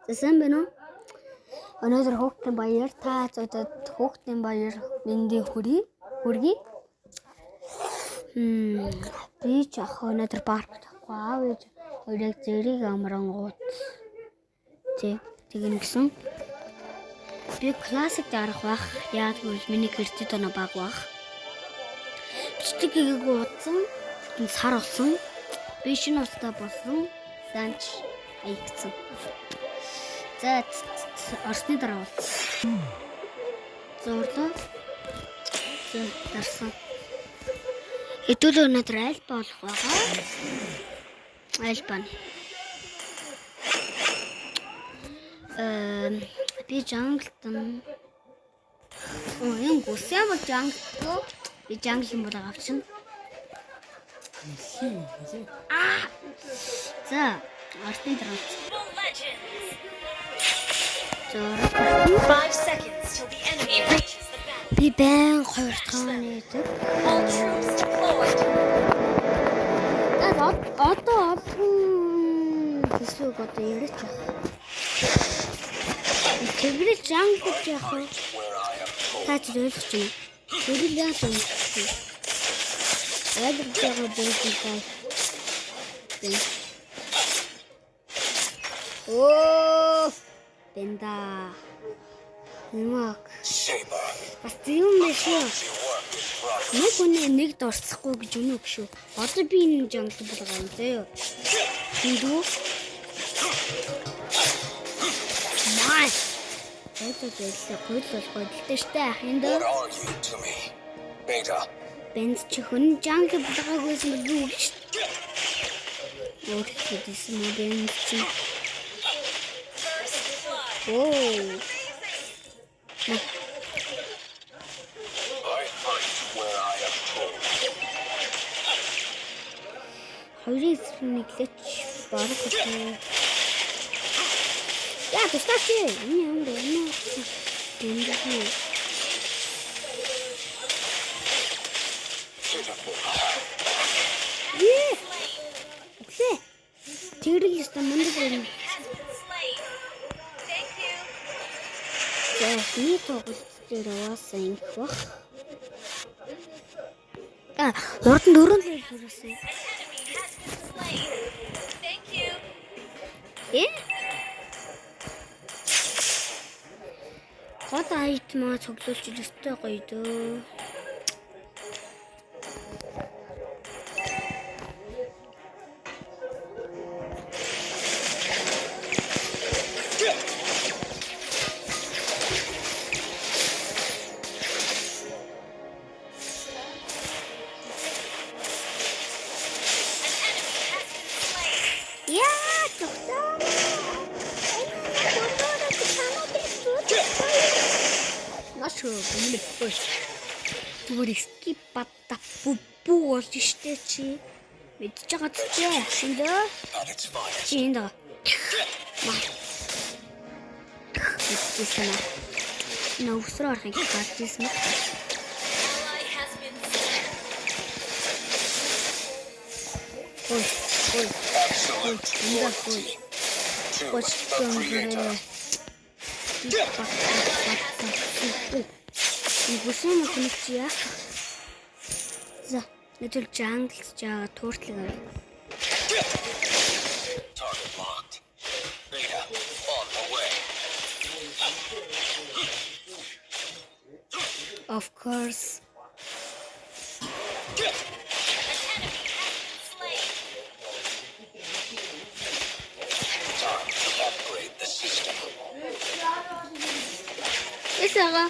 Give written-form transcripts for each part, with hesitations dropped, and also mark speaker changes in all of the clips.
Speaker 1: Сайн байна уу? Өнөөдөр хүүхдийн баяр та зодод хүүхдийн баяр мэндийг хүргэе. Би ч ах өнөөдөр паркт явахгүй аав ээж хоёрыг зэрэг амрангууд тэгнэ гэсэн. Би классик дарах бах. Яа гэвэл миний кредит оноо баг бах. Бичдэг удсан сар болсон. Би шинэ устдаа болсон. Санч аягцсан. За орсны дараа бол зурлаа. Дарсан. Хэдүүл өнөөдөр аль болох байгаа. Аль бан. Би жанглтан. Юм гүсэм жанглтоо. Би жангл юм болоо авчихна. За орсны дараа.
Speaker 2: 5 seconds till the enemy reaches the battlefield.
Speaker 1: Би байн хоёр тооны дэг.
Speaker 2: All troops deployed.
Speaker 1: Одоо хэсэг одоо яриач яах. Тэгрэл жанг гэж яах вэ? Таач ойлгож байна. Тэгрэл яах юм. Ойлгож байгаа бүгд байна. Оо бэнда. Нэмэг. Бас юм биш үү? Нэг үнэ нэгд орцохгүй гэж үнэ үг шүү. Одоо би энэ жангал болгоо юм зөө. Хиндүү. Май. Гойд болтой штэ хиндүү. Бэнд чи хүн жангал болгоогүйсэн үү гэж. Өөрөөр хэлбэл бэнд чи. Oh. Хоёрын нэглэж барах үү? Яа, тустаач. Энэ юм даа. Окей. Тэрэл яста мундаг юм. Ни тоглолт дээр угаасаа ингэх бах. Урд нь дөрөв л ирсэн. Гол айтмаа цуглуулж өстэй гоё дөө. Зүгээр скип бата бүү болж штэ чи мэдж байгаа ч шиндээ шиндээ нөөсрөө арахыг гардсан юм. Бүсэн мөхөч яах. За, нэтэл жанглж байгаа тууртлаг авъя. Of course. Эсэга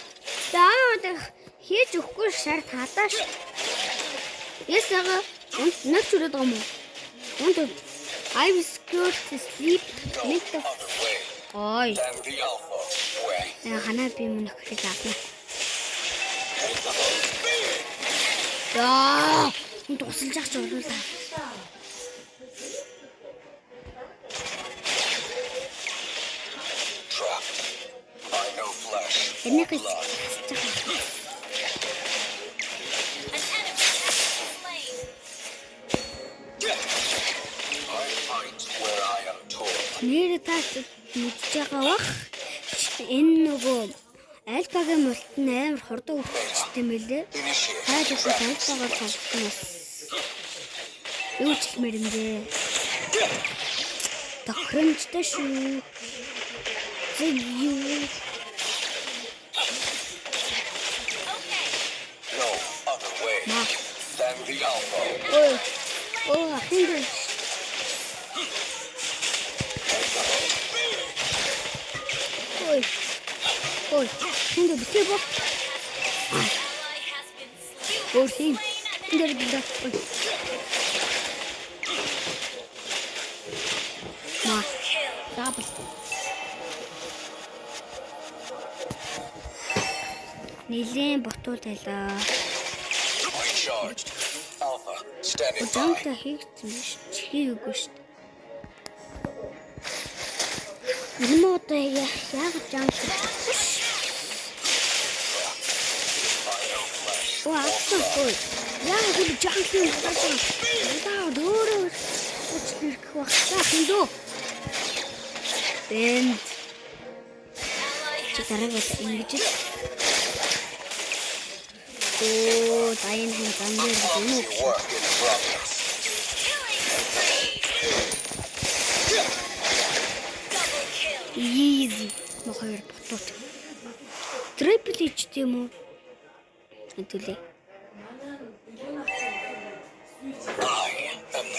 Speaker 1: даавар хийж өгөхгүй шар тадааш. Эсэга нэг чүрээд байгаа юм уу? I was scared to sleep. Make the ой. Ханаа би мөн нөхрийг авна. Яа, тусалж ах ч оруулаа. Энийг л нэр таач мэдж байгаа бах. Энэ нөгөө альфагийн мулт нь амар хурдан хөгжсөн мөлий. Хайж ихтэй альфагаар тоглоснос юу ч хэлмээр юм дээ. Тохиромжтой шүү. Зэг юу? Oh, хинбэ. Ой, хинбэ битээ бо. Ой, хин. Эндэр битээ. Ма. Дабл. Нилээн ботуул тайлаа. Жамта хийгдсэн биш. Чихээгүй шүү дээ. Энэ одоо яг жамта. Оо, ой. Яг л жамта болсон. Удаа дөөрөө үчирх багтаа хиндөө. Бэнд. Чи дараагаар ингэж л. Оо, дайн хэн замдэр юм уу? Easy. Мохоор ботот. Triple H тийм үү? Хэвлээ.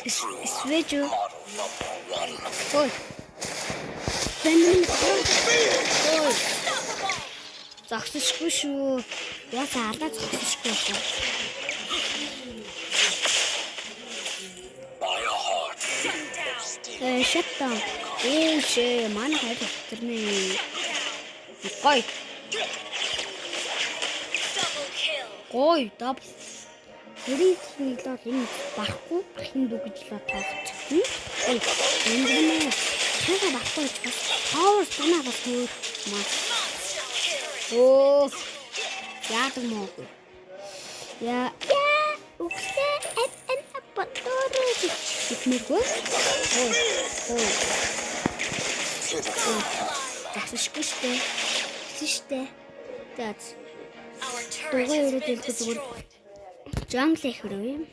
Speaker 1: Switch. Ой. Бэнэн. Ой. Загсахгүй шүү. Ясаа алдаа загсахгүй шүү. Shut down. Шээ манай хайр тэрний гой. Гой дабл. Тэрийн л энэ барахгүй ахин дүү гэж л тоогч. Ой энэ хэвээ багтаж бас power танаа бас өөр маа. Оо яадаг мó. Яа үхлээ эн батороо гитмэргүй. Ой. Тасшгүй штэ. Штэ. Тэц. Дугаа өрөөд хэлдэг зүгээр. Jungle их өрөө юм.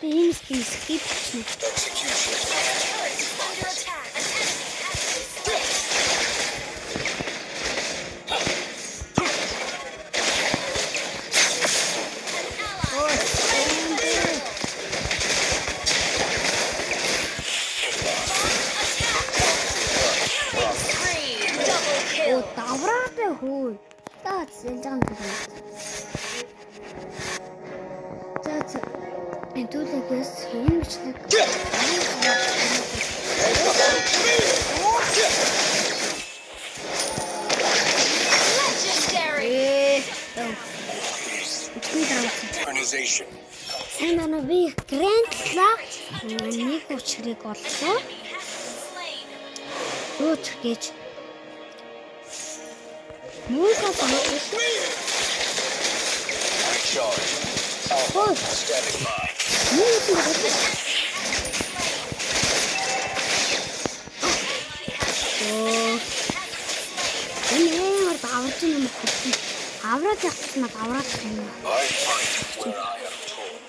Speaker 1: Би энэ скип чинь. Давраатай хөө. Таа зэлжан гэдэг. За. Эдүүлэгээс хэмжлэг.
Speaker 2: Organization.
Speaker 1: Энэ би грэндлаа. Нэг учрыг оллоо. Рууч гэж Муухай санагдсан. Ой. Энэ давж юм хэлсэн. Авраад явчихсан маа авраад юм.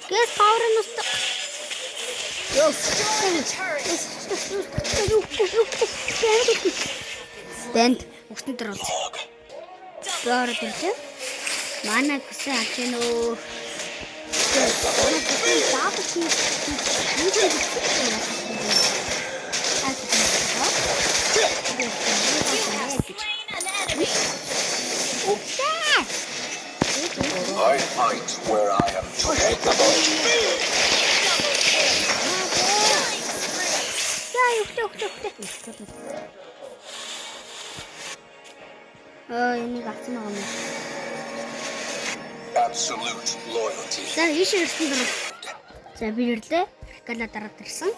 Speaker 1: Гэс пауэр нь өстө. Бэнд өгсөн дээр бол. Баард ирсэн. Манай гэсэн ачийн өө.
Speaker 2: I fight where I am capable.
Speaker 1: Энийг авсан байгаа юм.
Speaker 2: Absolute loyalty.
Speaker 1: За ийш ирсэн дараа. За би ирлээ. Гала дараад ирсэн.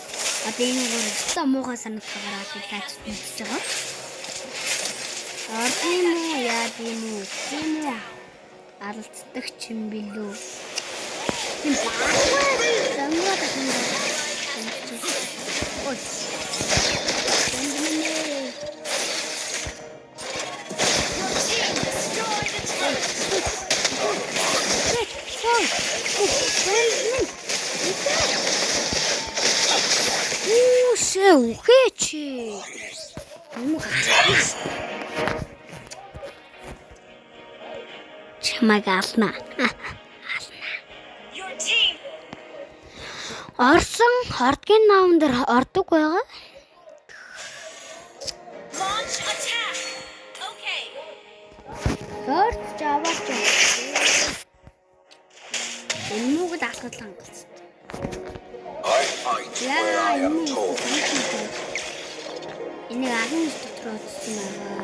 Speaker 1: Одоо энэ гоо өстой муухай санагдахаар аль тааж мэдчихэж байгаа. Ордын уу яа тийм үү? Алцдаг юм билүү? Тийм баагүй. Замраад байна. Ой. Бэндмэнэ. Ухээч. Чамайг ална. Орсон хордгийн наам дээр ордог байгаа. Хорд жаваач. Энэ муугд алхал хангалттай.
Speaker 2: I fight where I am told.
Speaker 1: Энийг агнж дотор оцсон байгаа.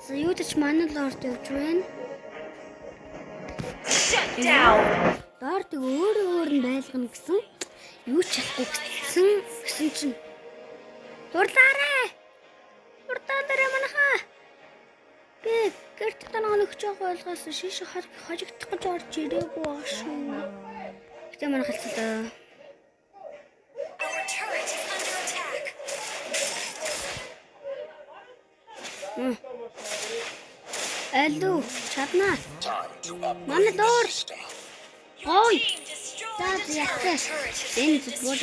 Speaker 1: За юу ч манай лорд явж байна. Лорд өөр нь байлгана гэсэн юу ч чадахгүй гэсэн чинь дурлаарэ. Дурлаарэ манайхаа. Гэрт танаа нөхч байгаа ойлгосон шиш хожигдох гэж орж ирээгүй байгаа шүү. Гэтэ манай халцлаа. Алло, чадна. Манай доор. Ой. Таад яах. Энэ зүгт.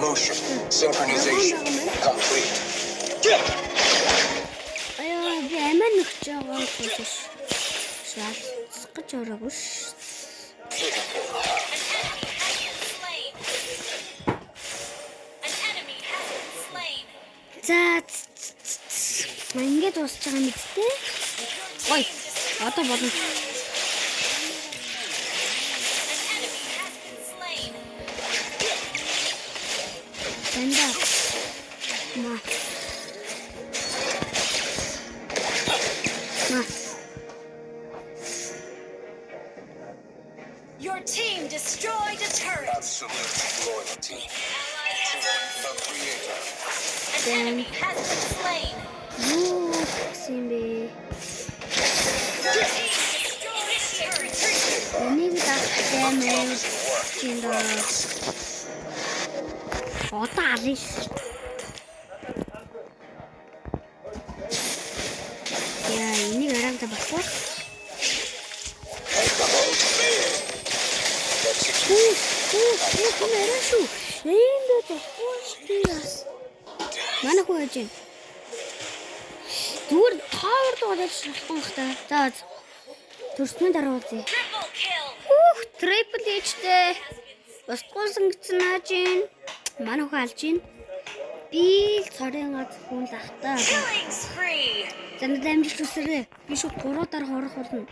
Speaker 2: Motion synchronization complete.
Speaker 1: Аяа, би амин нөхч байгаа гэж шаардсан гэж ороогүй ш. За ингээд дуусч байгаа мэт те. Ой, одоо болно. Бэнда. Ма.
Speaker 3: Your team destroyed a turret.
Speaker 2: Absolute loyalty. The creator.
Speaker 3: An enemy has been slain.
Speaker 1: Юу simbe.
Speaker 3: Your team destroyed a turret.
Speaker 1: Энийг дагтай мэн чиндо. Одоо алин ш. Яа, энийг арамта багтах. Мэрэншу. Энд тохиолдож. Манай хүү яж. Зүгээр тоор дуудаж шалхан хта. За төрсний дараа үзье. Трипл H-тэй. Устгуулсан гэсэн нааж ийн. Манай хүү алж ийн. Би цорын газ хүн лахтаа. Зэнэ дамжиж үсэрээ. Би шууд 3 дараа хорох болно.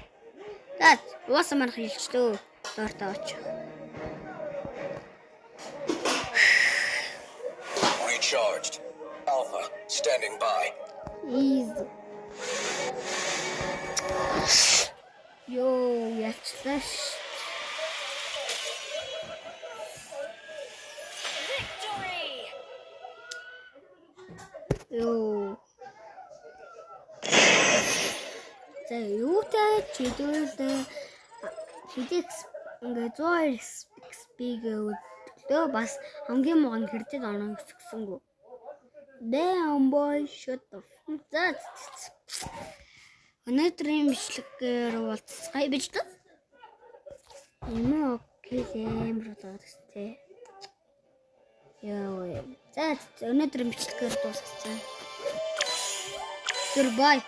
Speaker 1: За уусаа манах хэлчихлөө. Доортоо очих.
Speaker 2: Recharged. Alpha standing by.
Speaker 1: Easy. Йоо, яачлаа. Йоо. За юутай чидүүлээ. Физикс ингээ 100 XP гэвэл бас хамгийн муу нь хэрдэд орно гэсэнгүү. Damn boy, shut the fuck up. Өнөөдрийн бичлэгээр уулзцгаая бич дээ. Юм окей амар болоод тээ. Яа. За өнөөдрийн бичлэгээр дуусчихсан. Goodbye.